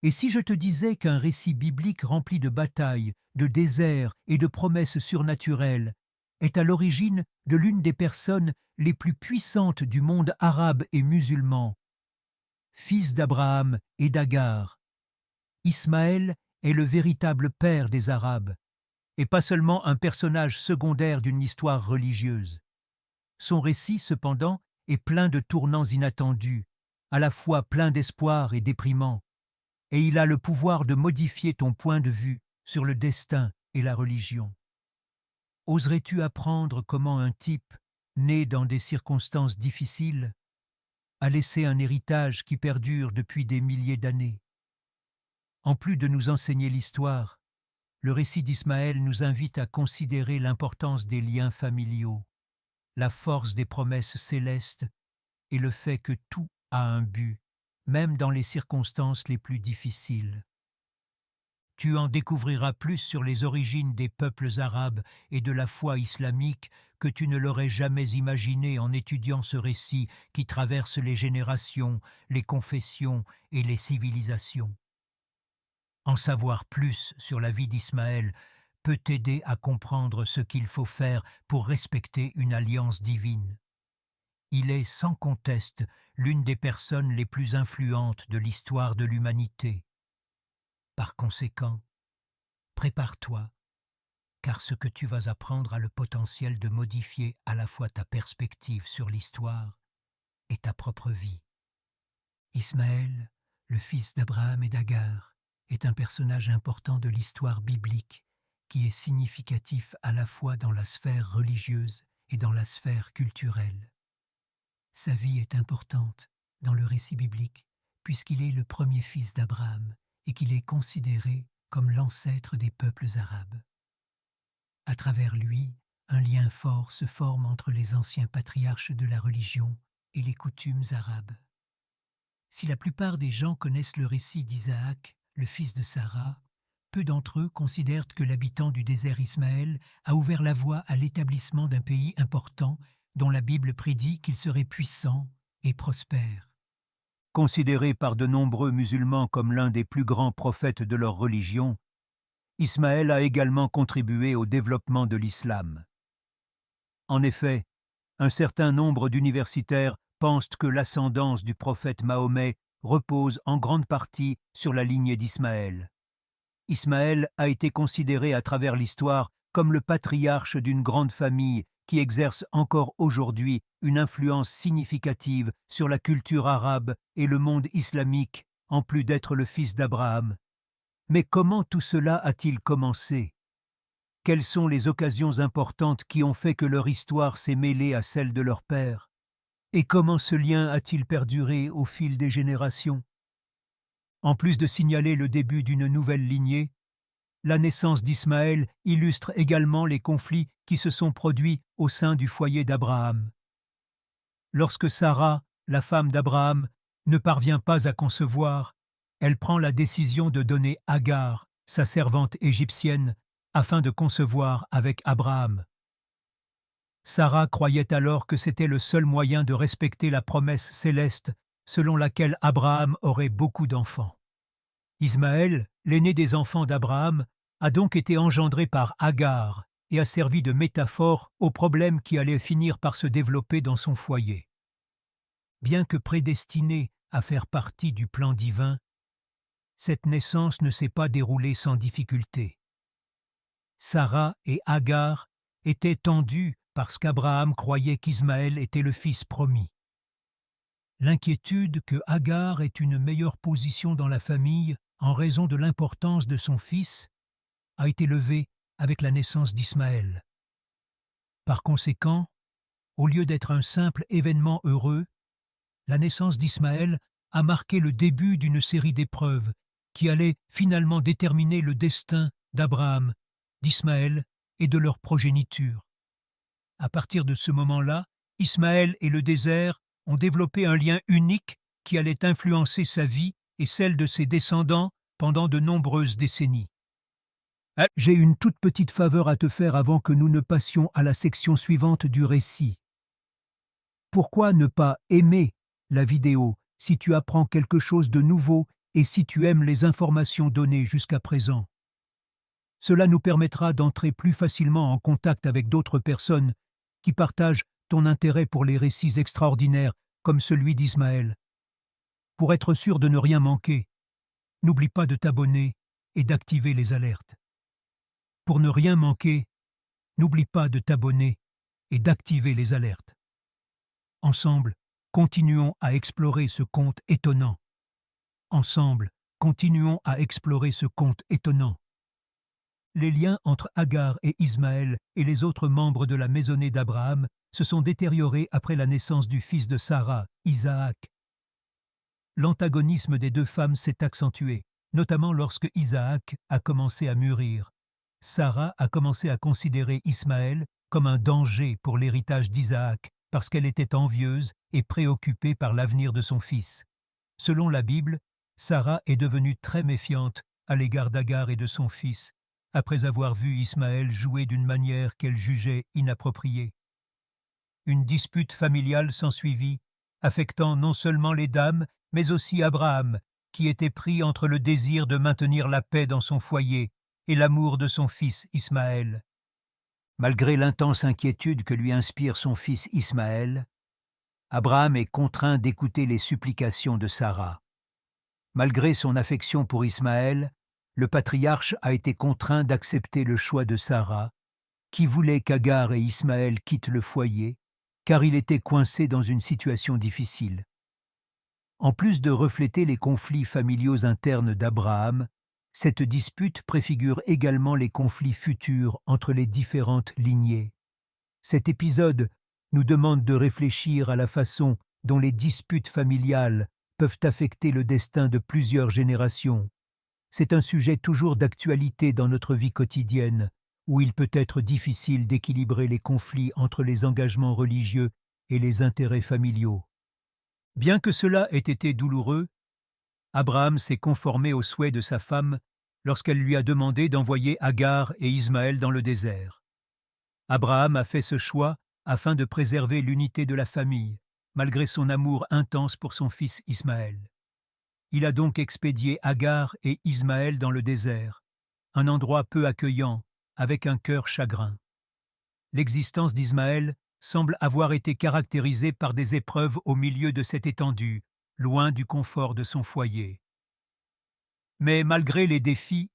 Et si je te disais qu'un récit biblique rempli de batailles, de déserts et de promesses surnaturelles est à l'origine de l'une des personnes les plus puissantes du monde arabe et musulman, fils d'Abraham et d'Agar, Ismaël est le véritable père des Arabes, et pas seulement un personnage secondaire d'une histoire religieuse. Son récit, cependant, est plein de tournants inattendus, à la fois plein d'espoir et déprimant, et il a le pouvoir de modifier ton point de vue sur le destin et la religion. Oserais-tu apprendre comment un type, né dans des circonstances difficiles, a laissé un héritage qui perdure depuis des milliers d'années? En plus de nous enseigner l'histoire, le récit d'Ismaël nous invite à considérer l'importance des liens familiaux, la force des promesses célestes et le fait que tout a un but, même dans les circonstances les plus difficiles. Tu en découvriras plus sur les origines des peuples arabes et de la foi islamique que tu ne l'aurais jamais imaginé en étudiant ce récit qui traverse les générations, les confessions et les civilisations. En savoir plus sur la vie d'Ismaël peut t'aider à comprendre ce qu'il faut faire pour respecter une alliance divine. Il est sans conteste l'une des personnes les plus influentes de l'histoire de l'humanité. Par conséquent, prépare-toi, car ce que tu vas apprendre a le potentiel de modifier à la fois ta perspective sur l'histoire et ta propre vie. Ismaël, le fils d'Abraham et d'Agar, est un personnage important de l'histoire biblique qui est significatif à la fois dans la sphère religieuse et dans la sphère culturelle. Sa vie est importante dans le récit biblique puisqu'il est le premier fils d'Abraham et qu'il est considéré comme l'ancêtre des peuples arabes. À travers lui, un lien fort se forme entre les anciens patriarches de la religion et les coutumes arabes. Si la plupart des gens connaissent le récit d'Isaac, le fils de Sarah, peu d'entre eux considèrent que l'habitant du désert Ismaël a ouvert la voie à l'établissement d'un pays important dont la Bible prédit qu'il serait puissant et prospère. Considéré par de nombreux musulmans comme l'un des plus grands prophètes de leur religion, Ismaël a également contribué au développement de l'islam. En effet, un certain nombre d'universitaires pensent que l'ascendance du prophète Mahomet repose en grande partie sur la lignée d'Ismaël. Ismaël a été considéré à travers l'histoire comme le patriarche d'une grande famille qui exerce encore aujourd'hui une influence significative sur la culture arabe et le monde islamique, en plus d'être le fils d'Abraham. Mais comment tout cela a-t-il commencé? Quelles sont les occasions importantes qui ont fait que leur histoire s'est mêlée à celle de leur père? Et comment ce lien a-t-il perduré au fil des générations? En plus de signaler le début d'une nouvelle lignée, la naissance d'Ismaël illustre également les conflits qui se sont produits au sein du foyer d'Abraham. Lorsque Sarah, la femme d'Abraham, ne parvient pas à concevoir, elle prend la décision de donner Agar, sa servante égyptienne, afin de concevoir avec Abraham. Sarah croyait alors que c'était le seul moyen de respecter la promesse céleste selon laquelle Abraham aurait beaucoup d'enfants. Ismaël, l'aîné des enfants d'Abraham, a donc été engendré par Agar et a servi de métaphore au problème qui allait finir par se développer dans son foyer. Bien que prédestiné à faire partie du plan divin, cette naissance ne s'est pas déroulée sans difficulté. Sarah et Agar étaient tendues parce qu'Abraham croyait qu'Ismaël était le fils promis. L'inquiétude que Agar ait une meilleure position dans la famille en raison de l'importance de son fils a été levée avec la naissance d'Ismaël. Par conséquent, au lieu d'être un simple événement heureux, la naissance d'Ismaël a marqué le début d'une série d'épreuves qui allaient finalement déterminer le destin d'Abraham, d'Ismaël et de leur progéniture. À partir de ce moment-là, Ismaël et le désert ont développé un lien unique qui allait influencer sa vie et celle de ses descendants pendant de nombreuses décennies. J'ai une toute petite faveur à te faire avant que nous ne passions à la section suivante du récit. Pourquoi ne pas aimer la vidéo si tu apprends quelque chose de nouveau et si tu aimes les informations données jusqu'à présent. Cela nous permettra d'entrer plus facilement en contact avec d'autres personnes qui partagent ton intérêt pour les récits extraordinaires comme celui d'Ismaël. Pour être sûr de ne rien manquer, n'oublie pas de t'abonner et d'activer les alertes. Pour ne rien manquer, n'oublie pas de t'abonner et d'activer les alertes. Ensemble, continuons à explorer ce conte étonnant. Ensemble, continuons à explorer ce conte étonnant. Les liens entre Agar et Ismaël et les autres membres de la maisonnée d'Abraham se sont détériorés après la naissance du fils de Sarah, Isaac. L'antagonisme des deux femmes s'est accentué, notamment lorsque Isaac a commencé à mûrir. Sarah a commencé à considérer Ismaël comme un danger pour l'héritage d'Isaac parce qu'elle était envieuse et préoccupée par l'avenir de son fils. Selon la Bible, Sarah est devenue très méfiante à l'égard d'Agar et de son fils, après avoir vu Ismaël jouer d'une manière qu'elle jugeait inappropriée. Une dispute familiale s'ensuivit, affectant non seulement les dames, mais aussi Abraham, qui était pris entre le désir de maintenir la paix dans son foyer et l'amour de son fils Ismaël. Malgré l'intense inquiétude que lui inspire son fils Ismaël, Abraham est contraint d'écouter les supplications de Sarah. Malgré son affection pour Ismaël, le patriarche a été contraint d'accepter le choix de Sarah, qui voulait qu'Agar et Ismaël quittent le foyer, car il était coincé dans une situation difficile. En plus de refléter les conflits familiaux internes d'Abraham, cette dispute préfigure également les conflits futurs entre les différentes lignées. Cet épisode nous demande de réfléchir à la façon dont les disputes familiales peuvent affecter le destin de plusieurs générations. C'est un sujet toujours d'actualité dans notre vie quotidienne, où il peut être difficile d'équilibrer les conflits entre les engagements religieux et les intérêts familiaux. Bien que cela ait été douloureux, Abraham s'est conformé au souhait de sa femme lorsqu'elle lui a demandé d'envoyer Agar et Ismaël dans le désert. Abraham a fait ce choix afin de préserver l'unité de la famille, malgré son amour intense pour son fils Ismaël. Il a donc expédié Agar et Ismaël dans le désert, un endroit peu accueillant, avec un cœur chagrin. L'existence d'Ismaël semble avoir été caractérisée par des épreuves au milieu de cette étendue, loin du confort de son foyer. Mais malgré les défis,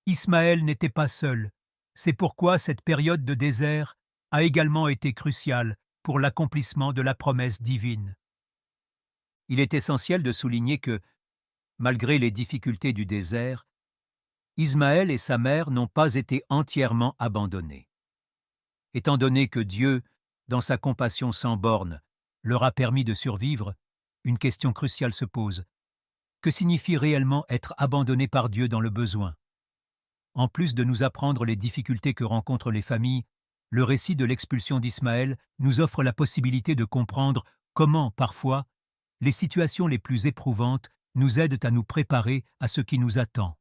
Ismaël n'était pas seul. C'est pourquoi cette période de désert a également été cruciale pour l'accomplissement de la promesse divine. Il est essentiel de souligner que, malgré les difficultés du désert, Ismaël et sa mère n'ont pas été entièrement abandonnés. Étant donné que Dieu, dans sa compassion sans bornes, leur a permis de survivre, une question cruciale se pose. Que signifie réellement être abandonné par Dieu dans le besoin? En plus de nous apprendre les difficultés que rencontrent les familles, le récit de l'expulsion d'Ismaël nous offre la possibilité de comprendre comment, parfois, les situations les plus éprouvantes nous aident à nous préparer à ce qui nous attend.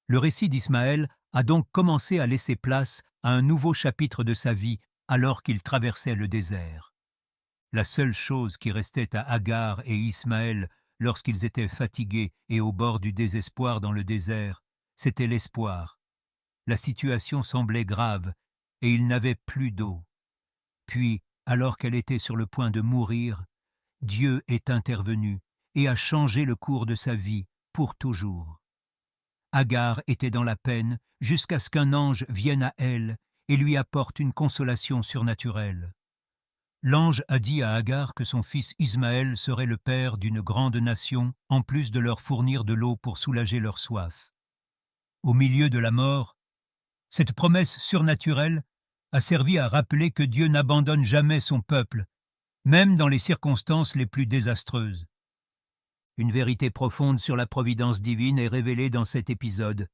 Le récit d'Ismaël a donc commencé à laisser place à un nouveau chapitre de sa vie alors qu'il traversait le désert. La seule chose qui restait à Agar et Ismaël lorsqu'ils étaient fatigués et au bord du désespoir dans le désert, c'était l'espoir. La situation semblait grave et ils n'avaient plus d'eau. Puis, alors qu'elle était sur le point de mourir, Dieu est intervenu et a changé le cours de sa vie pour toujours. Agar était dans la peine jusqu'à ce qu'un ange vienne à elle et lui apporte une consolation surnaturelle. L'ange a dit à Agar que son fils Ismaël serait le père d'une grande nation, en plus de leur fournir de l'eau pour soulager leur soif. Au milieu de la mort, cette promesse surnaturelle a servi à rappeler que Dieu n'abandonne jamais son peuple, même dans les circonstances les plus désastreuses. Une vérité profonde sur la providence divine est révélée dans cet épisode.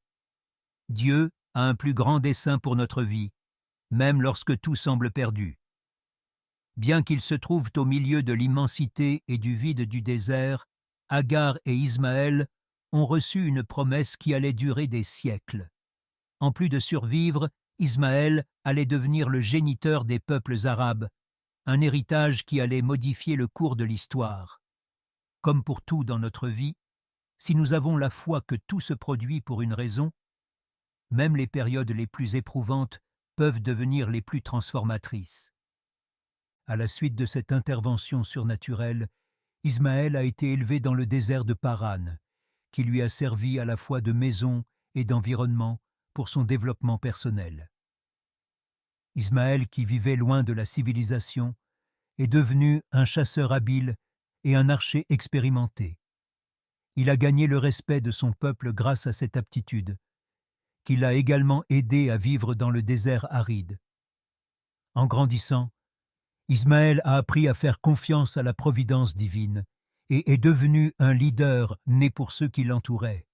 Dieu a un plus grand dessein pour notre vie, même lorsque tout semble perdu. Bien qu'ils se trouvent au milieu de l'immensité et du vide du désert, Agar et Ismaël ont reçu une promesse qui allait durer des siècles. En plus de survivre, Ismaël allait devenir le géniteur des peuples arabes, un héritage qui allait modifier le cours de l'histoire. Comme pour tout dans notre vie, si nous avons la foi que tout se produit pour une raison, même les périodes les plus éprouvantes peuvent devenir les plus transformatrices. À la suite de cette intervention surnaturelle, Ismaël a été élevé dans le désert de Paran, qui lui a servi à la fois de maison et d'environnement pour son développement personnel. Ismaël, qui vivait loin de la civilisation, est devenu un chasseur habile et un archer expérimenté. Il a gagné le respect de son peuple grâce à cette aptitude, qui l'a également aidé à vivre dans le désert aride. En grandissant, Ismaël a appris à faire confiance à la providence divine et est devenu un leader né pour ceux qui l'entouraient.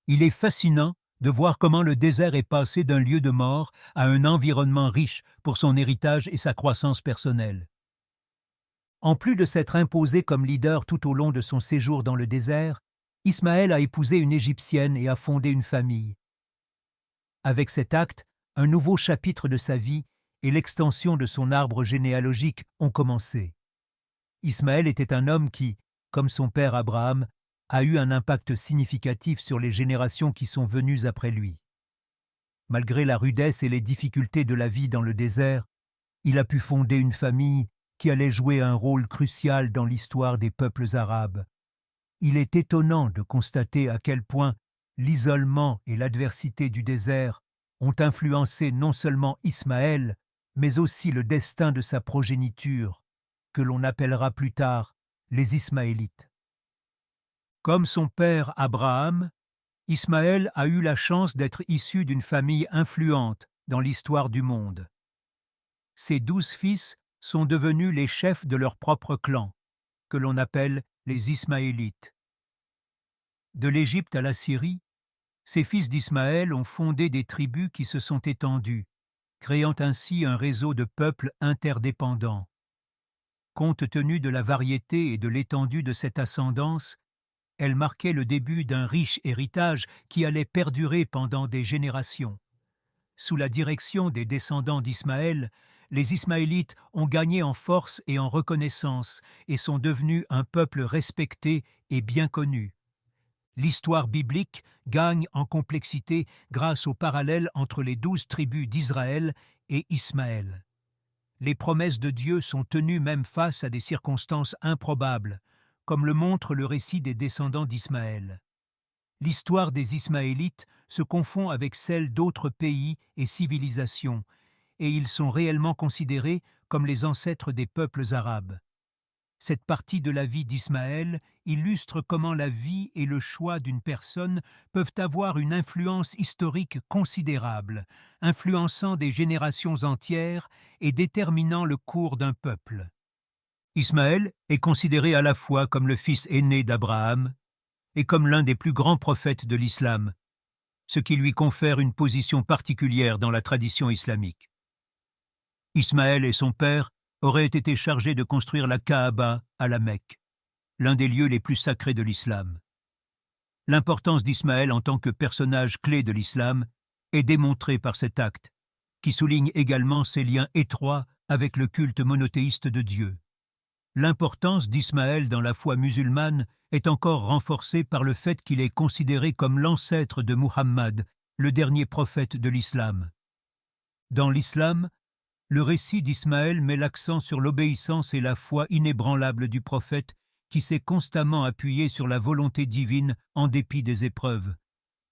Il est fascinant de voir comment le désert est passé d'un lieu de mort à un environnement riche pour son héritage et sa croissance personnelle. En plus de s'être imposé comme leader tout au long de son séjour dans le désert, Ismaël a épousé une Égyptienne et a fondé une famille. Avec cet acte, un nouveau chapitre de sa vie et l'extension de son arbre généalogique ont commencé. Ismaël était un homme qui, comme son père Abraham, a eu un impact significatif sur les générations qui sont venues après lui. Malgré la rudesse et les difficultés de la vie dans le désert, il a pu fonder une famille qui allait jouer un rôle crucial dans l'histoire des peuples arabes. Il est étonnant de constater à quel point l'isolement et l'adversité du désert ont influencé non seulement Ismaël, mais aussi le destin de sa progéniture, que l'on appellera plus tard les Ismaélites. Comme son père Abraham, Ismaël a eu la chance d'être issu d'une famille influente dans l'histoire du monde. Ses 12 fils sont devenus les chefs de leur propre clan, que l'on appelle les Ismaélites. De l'Égypte à la Syrie, ces fils d'Ismaël ont fondé des tribus qui se sont étendues, créant ainsi un réseau de peuples interdépendants. Compte tenu de la variété et de l'étendue de cette ascendance, elle marquait le début d'un riche héritage qui allait perdurer pendant des générations. Sous la direction des descendants d'Ismaël, les Ismaélites ont gagné en force et en reconnaissance et sont devenus un peuple respecté et bien connu. L'histoire biblique gagne en complexité grâce au parallèle entre les 12 tribus d'Israël et Ismaël. Les promesses de Dieu sont tenues même face à des circonstances improbables, comme le montre le récit des descendants d'Ismaël. L'histoire des Ismaélites se confond avec celle d'autres pays et civilisations, et ils sont réellement considérés comme les ancêtres des peuples arabes. Cette partie de la vie d'Ismaël illustre comment la vie et le choix d'une personne peuvent avoir une influence historique considérable, influençant des générations entières et déterminant le cours d'un peuple. Ismaël est considéré à la fois comme le fils aîné d'Abraham et comme l'un des plus grands prophètes de l'islam, ce qui lui confère une position particulière dans la tradition islamique. Ismaël et son père auraient été chargés de construire la Kaaba à la Mecque, l'un des lieux les plus sacrés de l'islam. L'importance d'Ismaël en tant que personnage clé de l'islam est démontrée par cet acte, qui souligne également ses liens étroits avec le culte monothéiste de Dieu. L'importance d'Ismaël dans la foi musulmane est encore renforcée par le fait qu'il est considéré comme l'ancêtre de Muhammad, le dernier prophète de l'islam. Dans l'islam, le récit d'Ismaël met l'accent sur l'obéissance et la foi inébranlable du prophète qui s'est constamment appuyé sur la volonté divine en dépit des épreuves,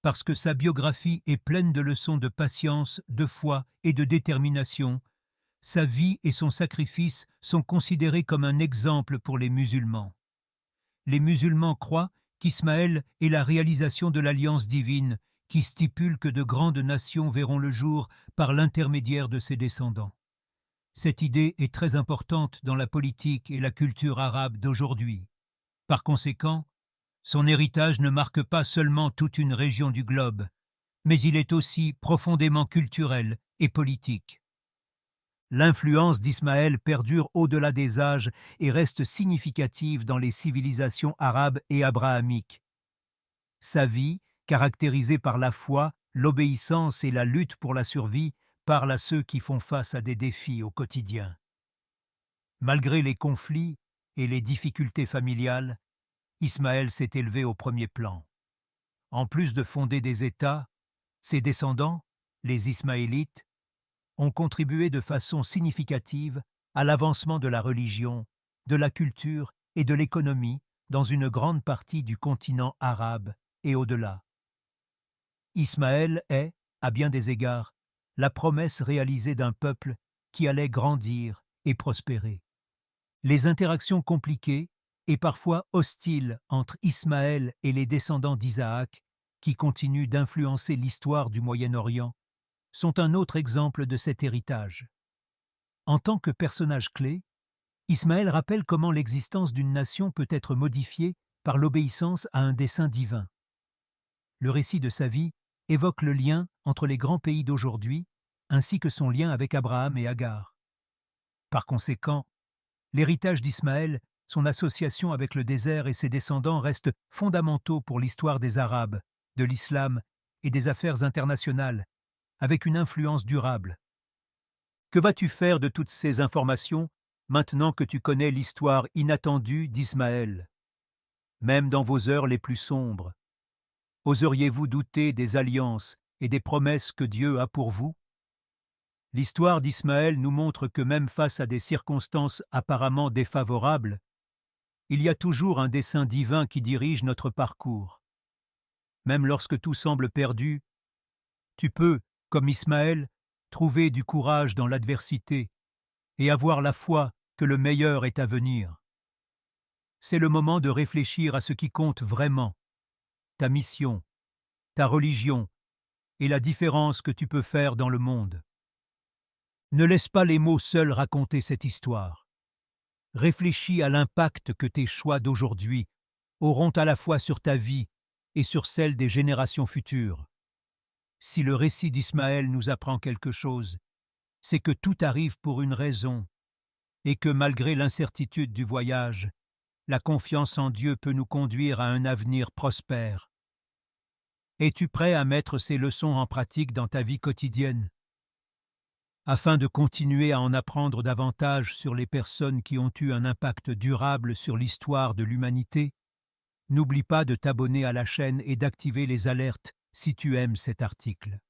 parce que sa biographie est pleine de leçons de patience, de foi et de détermination. Sa vie et son sacrifice sont considérés comme un exemple pour les musulmans. Les musulmans croient qu'Ismaël est la réalisation de l'alliance divine qui stipule que de grandes nations verront le jour par l'intermédiaire de ses descendants. Cette idée est très importante dans la politique et la culture arabe d'aujourd'hui. Par conséquent, son héritage ne marque pas seulement toute une région du globe, mais il est aussi profondément culturel et politique. L'influence d'Ismaël perdure au-delà des âges et reste significative dans les civilisations arabes et abrahamiques. Sa vie, caractérisée par la foi, l'obéissance et la lutte pour la survie, parle à ceux qui font face à des défis au quotidien. Malgré les conflits et les difficultés familiales, Ismaël s'est élevé au premier plan. En plus de fonder des États, ses descendants, les Ismaélites, ont contribué de façon significative à l'avancement de la religion, de la culture et de l'économie dans une grande partie du continent arabe et au-delà. Ismaël est, à bien des égards, la promesse réalisée d'un peuple qui allait grandir et prospérer. Les interactions compliquées et parfois hostiles entre Ismaël et les descendants d'Isaac, qui continuent d'influencer l'histoire du Moyen-Orient, sont un autre exemple de cet héritage. En tant que personnage clé, Ismaël rappelle comment l'existence d'une nation peut être modifiée par l'obéissance à un dessein divin. Le récit de sa vie évoque le lien entre les grands pays d'aujourd'hui, ainsi que son lien avec Abraham et Agar. Par conséquent, l'héritage d'Ismaël, son association avec le désert et ses descendants restent fondamentaux pour l'histoire des Arabes, de l'islam et des affaires internationales, avec une influence durable. Que vas-tu faire de toutes ces informations maintenant que tu connais l'histoire inattendue d'Ismaël? Même dans vos heures les plus sombres, oseriez-vous douter des alliances et des promesses que Dieu a pour vous? L'histoire d'Ismaël nous montre que même face à des circonstances apparemment défavorables, il y a toujours un dessein divin qui dirige notre parcours. Même lorsque tout semble perdu, tu peux, comme Ismaël, trouver du courage dans l'adversité et avoir la foi que le meilleur est à venir. C'est le moment de réfléchir à ce qui compte vraiment, ta mission, ta religion et la différence que tu peux faire dans le monde. Ne laisse pas les mots seuls raconter cette histoire. Réfléchis à l'impact que tes choix d'aujourd'hui auront à la fois sur ta vie et sur celle des générations futures. Si le récit d'Ismaël nous apprend quelque chose, c'est que tout arrive pour une raison et que malgré l'incertitude du voyage, la confiance en Dieu peut nous conduire à un avenir prospère. Es-tu prêt à mettre ces leçons en pratique dans ta vie quotidienne? Afin de continuer à en apprendre davantage sur les personnes qui ont eu un impact durable sur l'histoire de l'humanité, n'oublie pas de t'abonner à la chaîne et d'activer les alertes si tu aimes cet article.